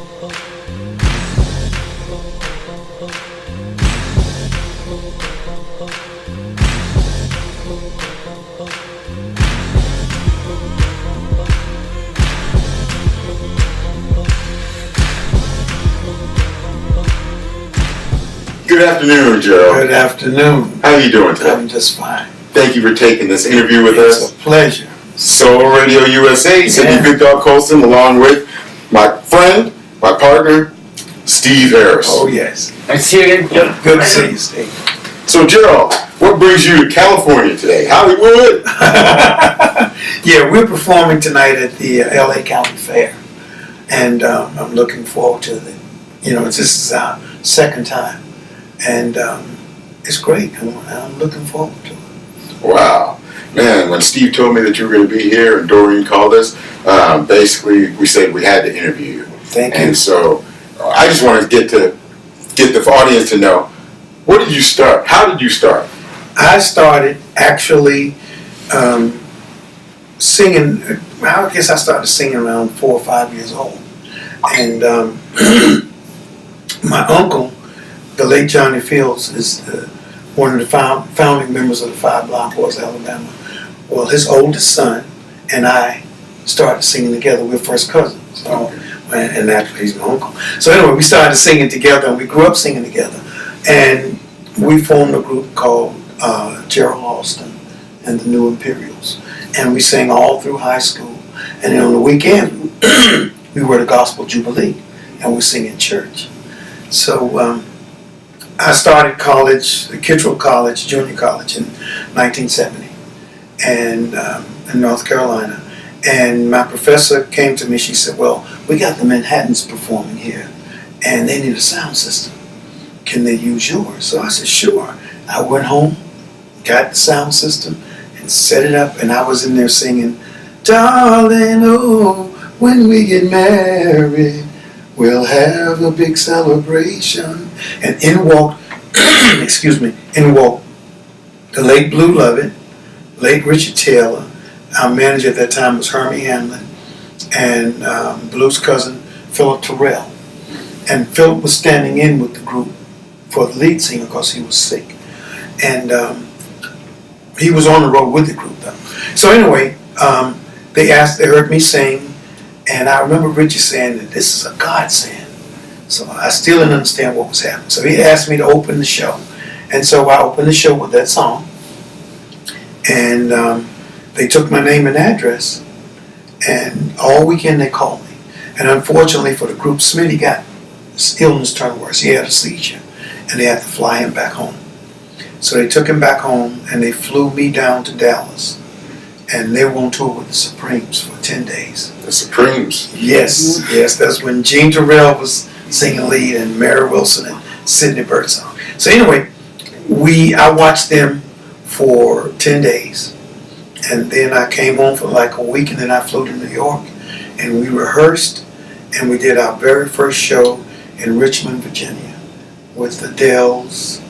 Good afternoon, Gerald. Good afternoon. How are you doing today? I'm just fine. Thank you for taking this interview with us. It's a pleasure. Soul Radio USA, Cindy Big Dog Colson, along with my friend, my partner, Steve Harris. Oh, yes. Nice to see you again. Good to see you, Steve. So, Gerald, what brings you to California today? Hollywood? Yeah, we're performing tonight at the LA County Fair. And I'm looking forward to it. This is our second time. And it's great. I'm looking forward to it. Wow. Man, when Steve told me that you were going to be here and Doreen called us, basically we said we had to interview you. Thank you. And so I just wanted to get the audience to know, where did you start? How did you start? I started actually singing. I guess I started singing around 4 or 5 years old. And my uncle, the late Johnny Fields, is one of the founding members of the Five Blind Boys of Alabama. Well, his oldest son and I started singing together. We're first cousins. So, and actually, he's my uncle. So anyway, we started singing together, and we grew up singing together. And we formed a group called Gerald, Alston, and the New Imperials. And we sang all through high school. And then on the weekend, we were the Gospel Jubilee, and we sing in church. So I started college, the Kittrell College, junior college, in 1970, and in North Carolina. And my professor came to me. She said, "Well, we got the Manhattans performing here, and they need a sound system. Can they use yours?" So I said, "Sure." I went home, got the sound system, and set it up. And I was in there singing, "Darling, oh, when we get married, we'll have a big celebration." And in walked, in walked the late Blue Lovett, late Richard Taylor. Our manager at that time was Hermie Hamlin, and Blue's cousin, Philip Terrell. And Philip was standing in with the group for the lead singer because he was sick. And he was on the road with the group though. So anyway, they heard me sing, and I remember Richard saying that this is a godsend. So I still didn't understand what was happening. So he asked me to open the show. And so I opened the show with that song. And they took my name and address. And all weekend they called me. And unfortunately for the group, Smitty got his illness turned worse. He had a seizure. And they had to fly him back home. So they took him back home, and they flew me down to Dallas. And they were on tour with the Supremes for 10 days. The Supremes? Yes, yes. That's when Gene Terrell was singing lead, and Mary Wilson and Sidney Birdsong. So anyway, I watched them for 10 days. And then I came home for like a week, and then I flew to New York. And we rehearsed, and we did our very first show in Richmond, Virginia, with the Dells,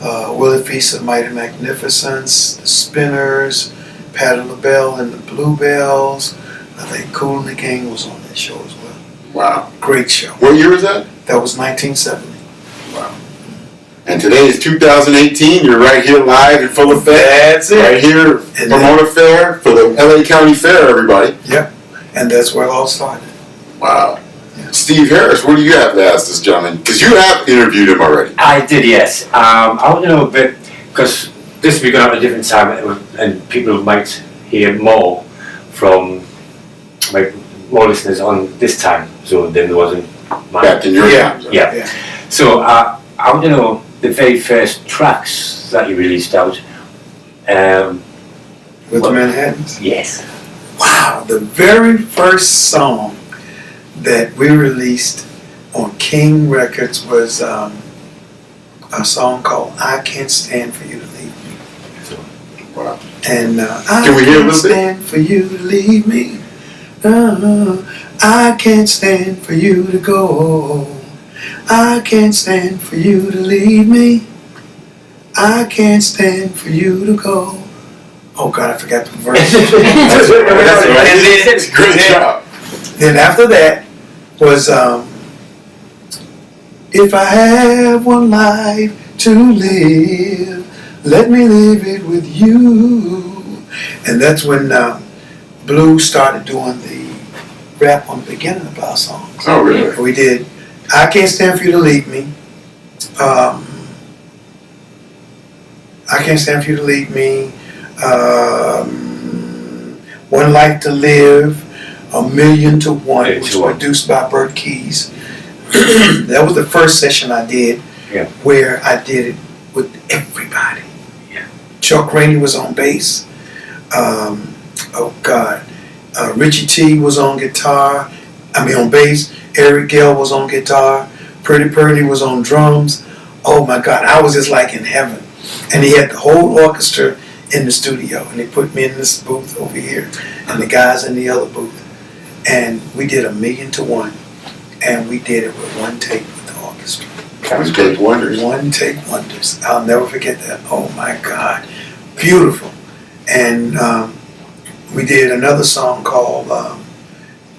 Willie Feast of Mighty Magnificence, the Spinners, Patti LaBelle and the Bluebells. I think Kool and the Gang was on that show as well. Wow. Great show. What year was that? That was 1970. Wow. And today is 2018. You're right here live in full effect. That's it. Right here, Pomona Fair for the LA County Fair, everybody. Yep. And that's where it all started. Wow. Yeah. Steve Harris, what do you have to ask this gentleman? Because you have interviewed him already. I did, yes. I want to know a bit, because this will be going on at a different time, and people might hear more from more listeners on this time, so then there wasn't mine. Back in your time. Yeah. So I want to know the very first tracks that you released out. With the Manhattans? Yes. Wow, the very first song that we released on King Records was a song called "I Can't Stand for You to Leave Me." Wow. And Can we hear a little bit? I can't stand for you to leave me. I can't stand for you to go. I can't stand for you to leave me. I can't stand for you to go. Oh God, I forgot the verse. That's right. And Great job. then after that was If I have one life to live, let me live it with you. And that's when Blue started doing the rap on the beginning of our songs. Oh, really? We did I Can't Stand For You to Leave Me. I Can't Stand For You to Leave Me. One Life to Live. $1,000,000 which was produced by Bert Keys. That was the first session I did where I did it with everybody. Yeah. Chuck Rainey was on bass. Richie T was on guitar. On bass. Eric Gale was on guitar. Pretty Purdy was on drums. Oh my God, I was just like in heaven. And he had the whole orchestra in the studio, and they put me in this booth over here, and the guys in the other booth. And we did $1,000,000 and we did it with one take with the orchestra. One take wonders. One take wonders. I'll never forget that. Oh my God, beautiful. And we did another song called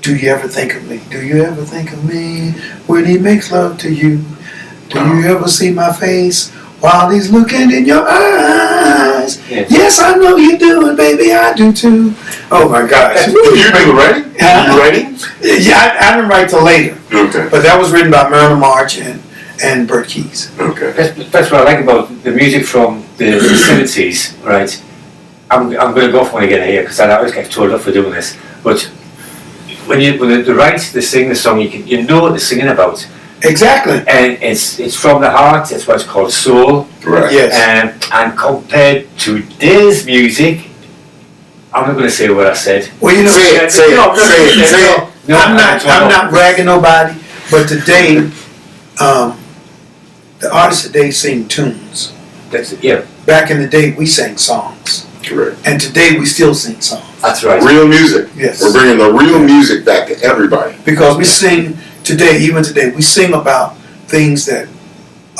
Do You Ever Think of Me? Do you ever think of me when he makes love to you? Do you ever see my face while he's looking in your eyes? Yes, I know you do, and baby, I do too. Oh my gosh. Did you do writing? You writing? Yeah, I didn't write till later. Okay. But that was written by Marilyn March and Bert Keys. Okay. That's what I like about the music from the 70s, right? I'm going to go for one again here because I always get told up for doing this. But when they write, they sing the song, you know what they're singing about. Exactly. And it's from the heart. It's what's called soul. Right. Yes. And compared to today's music, I'm not going to say what I said. Well, you know, Say it. No, I'm not ragging nobody, but today, the artists today sing tunes. That's it, yeah. Back in the day, we sang songs, Correct. and today we still sing songs. That's right. Real music. Yes. We're bringing the real music back to everybody. Because we sing today, even today, we sing about things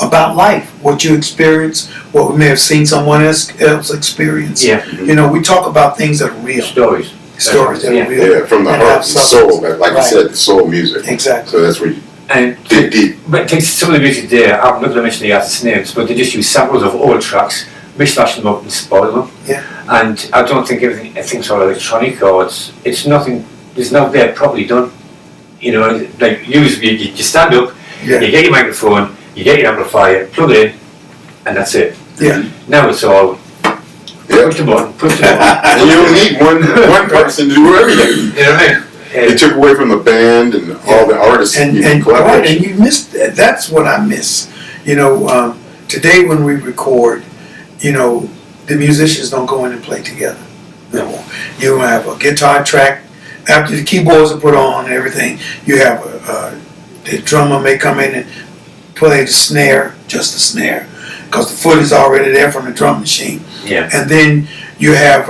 about life, what you experience, what we may have seen someone else experience. Yeah. You know, we talk about things that are real. Stories. Stories that Yeah. are real. Yeah, from the And heart, have the soul. substance. Like you Right. said, the soul music. Exactly. So that's where you And dig deep. but take some of the music there, I'm not going to mention the artists' names, but they just use samples of old tracks, mishmash them up and spoil them. Yeah. And I don't think everything's all electronic or it's nothing, it's not there properly done. You know, like usually you stand up, Yeah. you get your microphone, you get your amplifier, plug it in, and that's it. Yeah. Now it's all Yeah. push the button, push the button. And you don't need one person to do everything. You know what I mean? It took away from the band and all the artists And right, collaboration. and you missed that. That's what I miss. You know, today when we record, you know, the musicians don't go in and play together no more. You have a guitar track after the keyboards are put on and everything. You have the drummer may come in and play the snare, just the snare, because the foot is already there from the drum machine. Yeah. And then you have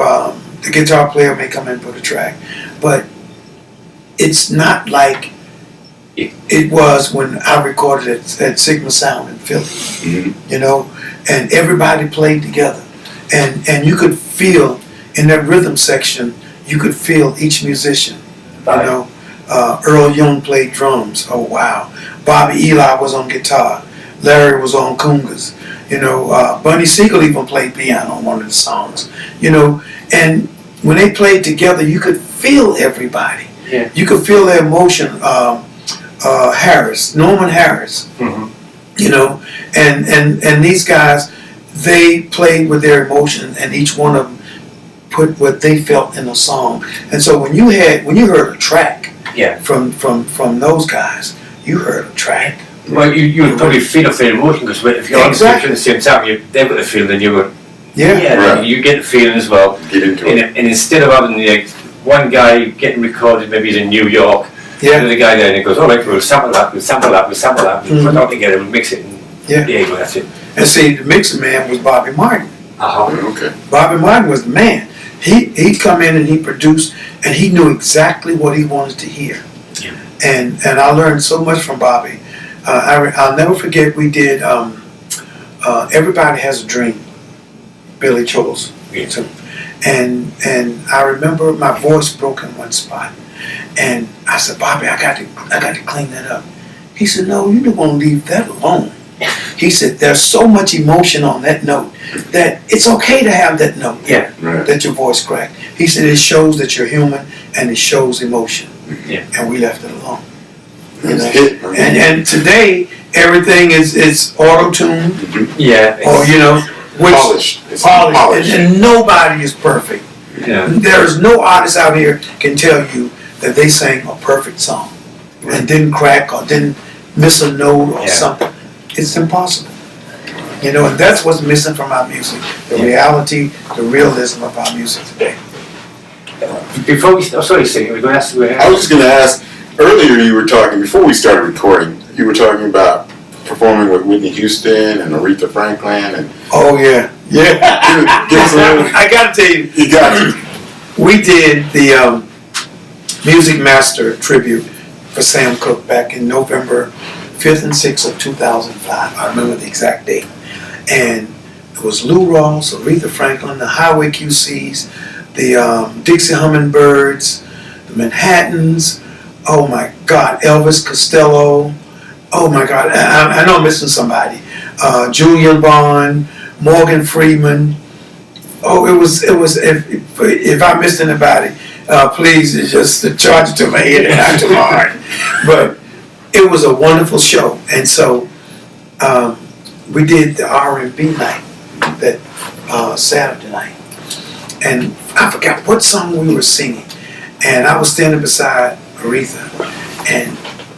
the guitar player may come in and put a track, but it's not like it was when I recorded at Sigma Sound in Philly, you know, and everybody played together, and you could feel in that rhythm section, you could feel each musician, you know. Earl Young played drums. Oh wow! Bobby Eli was on guitar. Larry was on congas. You know, Bunny Siegel even played piano on one of the songs. You know, and when they played together, you could feel everybody. Yeah. You could feel their emotion. Norman Harris. Mm-hmm. You know, and these guys, they played with their emotion, and each one of them put what they felt in a song. And so when you heard a track, Yeah. from those guys, you heard a track. Well, you would probably feel off their emotion because if you're on stage at the same time, they've got the feeling, then you were. Yeah. Right. You get the feeling as well. Get into it. And instead of having one guy getting recorded, maybe he's in New York, Yeah. the guy there and he goes, all right, we'll sample that, we'll put it all together, we'll mix it, and Yeah. there you go, that's it. And see, the mixing man was Bobby Martin. Okay. Bobby Martin was the man. He'd come in and he produced, and he knew exactly what he wanted to hear. Yeah. And I learned so much from Bobby. I'll never forget we did Everybody Has a Dream, Billy Joel's. Yeah. And I remember my voice broke in one spot, and I said, Bobby, I got to clean that up. He He said, no, you don't want to leave that alone. He said, there's so much emotion on that note that it's okay to have that note. Yeah. Right. That your voice cracked. He said, it shows that you're human and it shows emotion. Yeah. And we left it alone. You It's know? a hit. And today, everything is auto-tuned Yeah. or, you know, which Polished. It's polished. polished. And nobody is perfect. Yeah. There's no artist out here can tell you that they sang a perfect song and didn't crack or didn't miss a note or Yeah. something. It's impossible. You know, and that's what's missing from our music. The Yeah. reality, the realism of our music today. Before we sorry, singing, we're going to ask. I was just going to ask, earlier you were talking, before we started recording, you were talking about performing with Whitney Houston and Aretha Franklin and Oh yeah. Yeah. give us a little, I gotta tell you, you got to. we did the Music Master tribute for Sam Cooke back in November 5th and 6th of 2005. I remember the exact date. And it was Lou Rawls, Aretha Franklin, the Highway QCs, the Dixie Hummingbirds, the Manhattans, oh my God, Elvis Costello, oh my God, I know I'm missing somebody. Julian Bond, Morgan Freeman. Oh, it was. If I missed anybody, please just charge it to my head and not to my heart. But it was a wonderful show, and so we did the R&B night that Saturday night, and I forgot what song we were singing, and I was standing beside Aretha,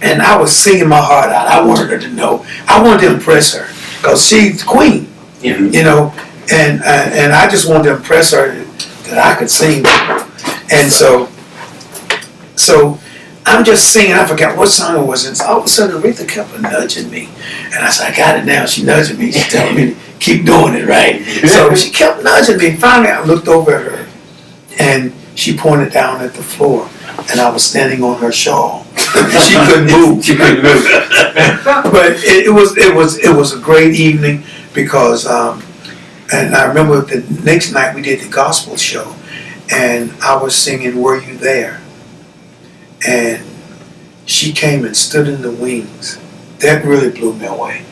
and I was singing my heart out. I wanted her to know. I wanted to impress her because she's the queen, Yeah. you know, and I just wanted to impress her that I could sing. And so I'm just singing. I forgot what song it was, and all of a sudden Aretha kept nudging me, and I said, I got it now. She nudging me. She's telling me to keep doing it, right? So she kept nudging me. Finally, I looked over at her, and she pointed down at the floor, and I was standing on her shawl. She couldn't move. She couldn't move. But it was a great evening because, and I remember the next night we did the gospel show, and I was singing "Were You There?" and she came and stood in the wings. That really blew me away.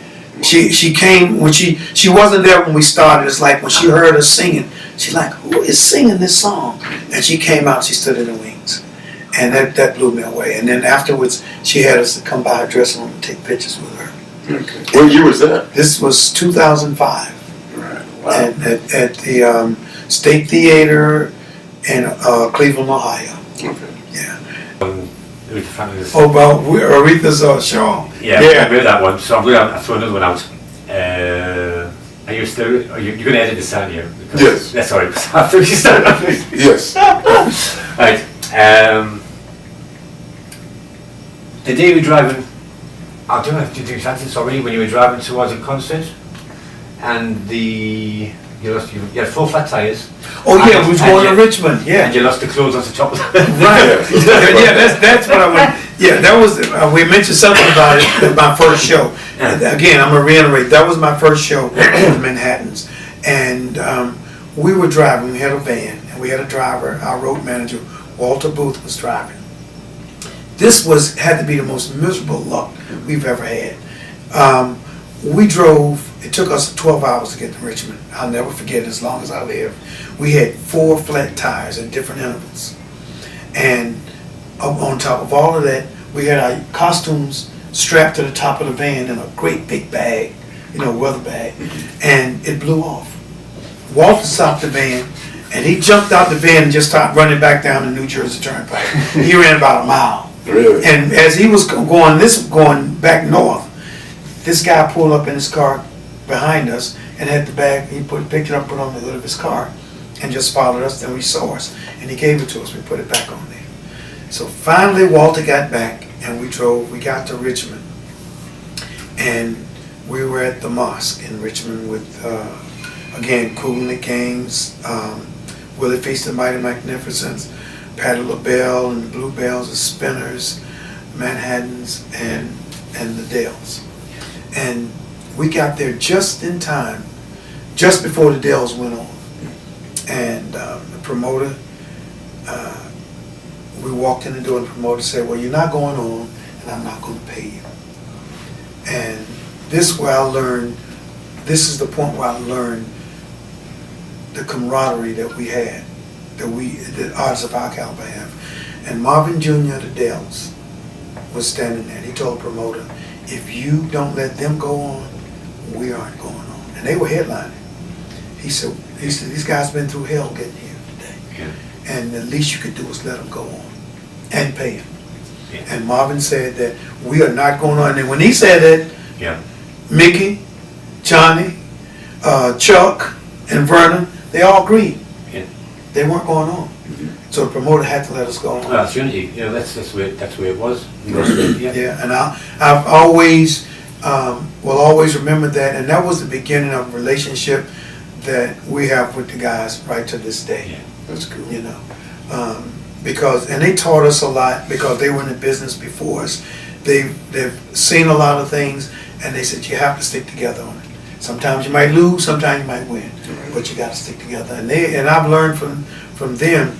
She came when she wasn't there when we started. It's like when she heard us singing, she's like, who is singing this song? And she came out, she stood in the wings. And that blew me away. And then afterwards, she had us to come by her dressing room and take pictures with her. Okay. What year was that? This was 2005. Right. Wow. At the State Theater in Cleveland, Ohio. Okay. Yeah. Aretha Franklin's. Oh, well, Aretha's show. Yeah, I remember that one. So I'm going to throw another one out. Are you still? You're going to edit this, aren't you? Yes. That's sorry. After you start. Yes. Right. The day you were driving, I don't know if you did this already, when you were driving towards a concert, and you had 4 flat tires. Oh yeah, And- we was and going to you- Richmond. Yeah. And you lost the clothes on the top of the Right. Yeah, that's what I went. Yeah, that was. We mentioned something about it at my first show. And again, I'm gonna reiterate. That was my first show in Manhattan's, and we were driving. We had a van, and we had a driver. Our road manager, Walter Booth, was driving. This had to be the most miserable luck we've ever had. We drove. It took us 12 hours to get to Richmond. I'll never forget it as long as I live. We had 4 flat tires at different intervals. And on top of all of that, we had our costumes strapped to the top of the van in a great big bag, weather bag, and it blew off. Walter stopped the van, and he jumped out the van and just started running back down the New Jersey Turnpike. He ran about a mile. Really? And as he was going back north, this guy pulled up in his car behind us and had the bag. He picked it up, put it on the hood of his car, and just followed us. Then we saw us, and he gave it to us. We put it back on there. So finally, Walter got back, and we drove. We got to Richmond, and we were at the mosque in Richmond with again Kool and the Kings, Willie Feast and Mighty Magnificence, Patti LaBelle and the Bluebells, the Spinners, Manhattans, and the Dells. And we got there just in time, just before the Dells went on. And the promoter, we walked in the door and the promoter said, well, you're not going on and I'm not going to pay you. And this is where I learned, this is the point where I learned the camaraderie that we had, the artists of our caliber have. And Marvin Jr., the Dells, was standing there, and he told the promoter, if you don't let them go on, we aren't going on. And they were headlining. He said, these guys been through hell getting here today. Yeah. And the least you could do is let them go on and pay them. Yeah. And Marvin said that we are not going on. And when he said that, Yeah. Mickey, Johnny, Chuck, and Vernon, they all agreed. Yeah. They weren't going on. So the promoter had to let us go on. That's unity. You know, that's where it was. Yeah. Yeah, and I've always will always remember that, and that was the beginning of a relationship that we have with the guys right to this day. Yeah. That's cool. You know, because and they taught us a lot because they were in the business before us. They've seen a lot of things, and they said you have to stick together on it. Sometimes you might lose, sometimes you might win, but you got to stick together. And I've learned from them,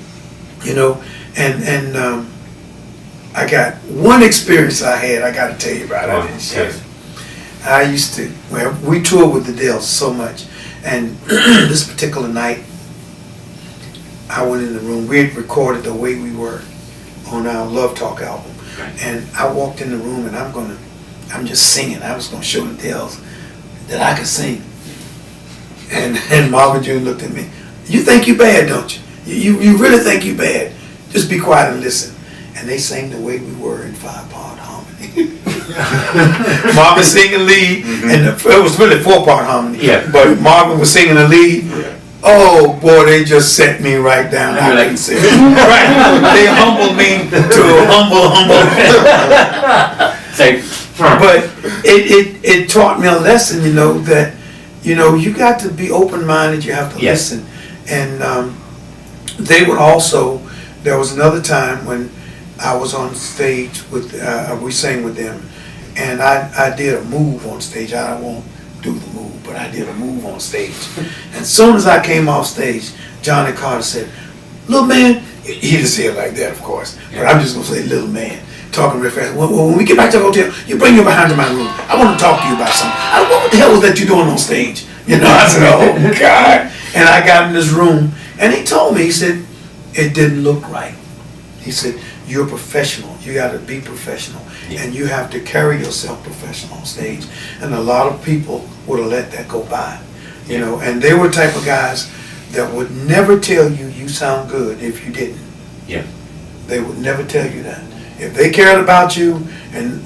you know, and I got one experience I had. I got to tell you about it. I didn't share it. I used to, well, we toured with the Dells so much, and this particular night, I went in the room. We had recorded The Way We Were on our Love Talk album, and I walked in the room, and I'm just singing. I was gonna show the Dells that I could sing, and Marvin Jr. looked at me. You think you bad, don't you? You really think you bad? Just be quiet and listen. And they sang The Way We Were in 5-part harmony. Marvin singing lead, and it was really 4-part harmony. Yeah. But Marvin was singing the lead. Yeah. Oh boy, they just set me right down. I like say, right? They humbled me to a humble. But it taught me a lesson, you know, that you got to be open-minded. You have to listen. And they would also. There was another time when I was on stage with we sang with them, and I did a move on stage. I won't do the move, but I did a move on stage. And as soon as I came off stage, Johnny Carter said, "Little man," he didn't say it like that, of course, but I'm just gonna say "little man," talking real fast. When we get back to the hotel, you bring your behind to my room. I want to talk to you about something. What the hell was that you doing on stage? You know, I said, "Oh God!" And I got in this room, and he told me, he said, "It didn't look right." He said, "You're a professional. You got to be professional, and you have to carry yourself professional on stage." And a lot of people would have let that go by, you know. And they were the type of guys that would never tell you sound good if you didn't. Yeah. They would never tell you that. If they cared about you and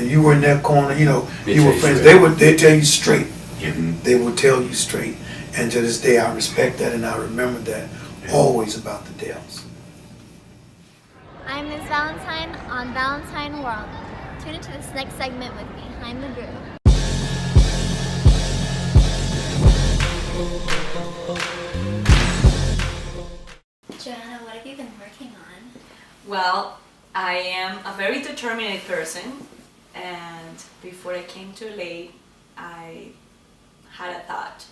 you were in their corner, you know, you were friends, they'd tell you straight. Yeah. They would tell you straight. And to this day, I respect that, and I remember that always about the Dells. I'm Ms. Valentine on Valentine World. Tune into this next segment with Behind the Groove. Johanna, what have you been working on? Well, I am a very determined person, and before I came to LA, I had a thought.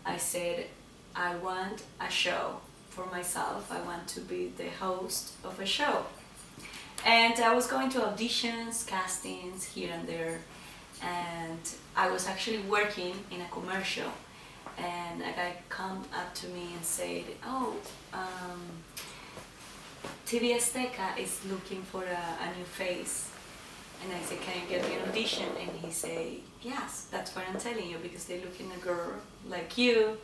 I said, I want a show for myself. I want to be the host of a show. And I was going to auditions, castings here and there, and I was actually working in a commercial, and a guy come up to me and said, "Oh, TV Azteca is looking for a new face." And I said, "Can you get me an audition?" And he said, "Yes, that's what I'm telling you, because they're looking at a girl like you,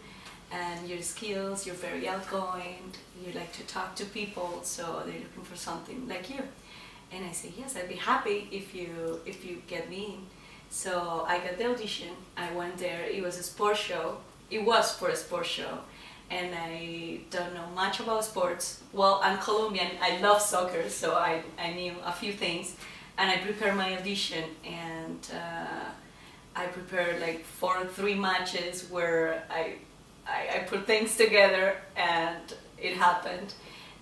and your skills, you're very outgoing, you like to talk to people, so they're looking for something like you." And I said, "Yes, I'd be happy if you get me in." So I got the audition, I went there, it was a sports show, it was for a sports show, and I don't know much about sports. Well, I'm Colombian, I love soccer, so I knew a few things, and I prepared my audition, and I prepared like 4 or 3 matches where I put things together, and it happened.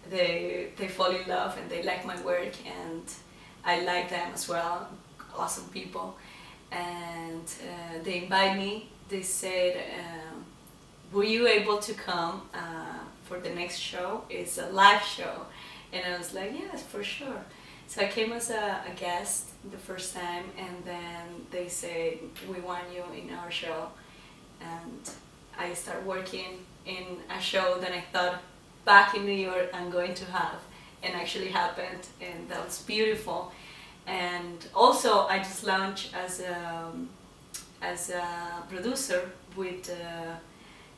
They fall in love and they like my work, and I like them as well. Awesome people. And they invite me. They said, "Were you able to come for the next show? It's a live show." And I was like, "Yes, for sure." So I came as a guest the first time, and then they said, we want you in our show. And I started working in a show that I thought back in New York I'm going to have, and actually happened, and that was beautiful. And also I just launched as a producer with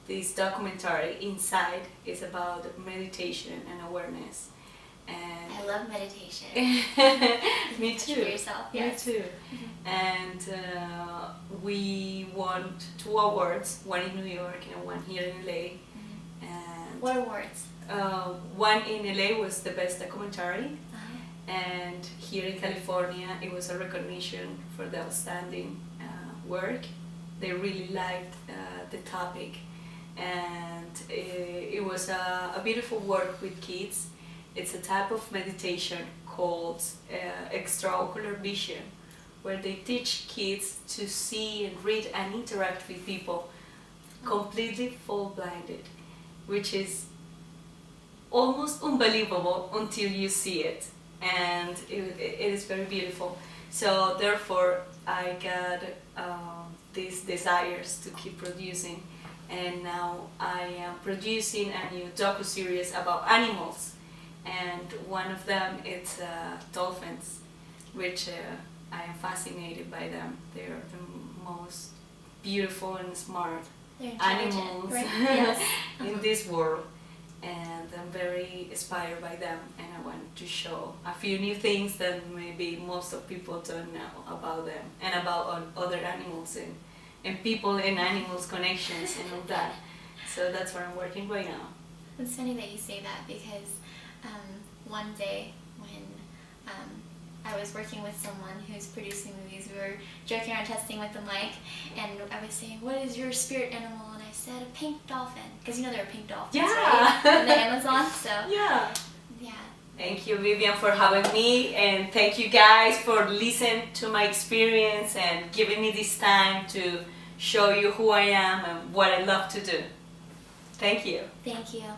this documentary Inside. Is about meditation and awareness. And I love meditation. Me For too. yourself, yes. Me too. And we won 2 awards, one in New York and one here in LA. And What awards? one in LA was the best documentary, Uh-huh. and here in California it was a recognition for the outstanding work. They really liked the topic, and it was a beautiful work with kids. It's a type of meditation called extraocular vision, where they teach kids to see and read and interact with people completely full blinded, which is almost unbelievable until you see it, and it is very beautiful. So therefore I got these desires to keep producing, and now I am producing a new docu-series about animals, and one of them is dolphins, which I am fascinated by them. They are the most beautiful and smart They're intelligent, animals right? Yes. in this world, and I'm very inspired by them, and I want to show a few new things that maybe most of people don't know about them and about other animals and people and animals connections and all that. So that's what I'm working right now. It's funny that you say that, because one day when I was working with someone who's producing movies, we were joking around testing with the mic, and I was saying, what is your spirit animal? And I said a pink dolphin, because you know there are pink dolphins, Yeah. right? In the Amazon, so Yeah. yeah. Thank you, Vivian, for having me, and thank you guys for listening to my experience and giving me this time to show you who I am and what I love to do. Thank you. Thank you.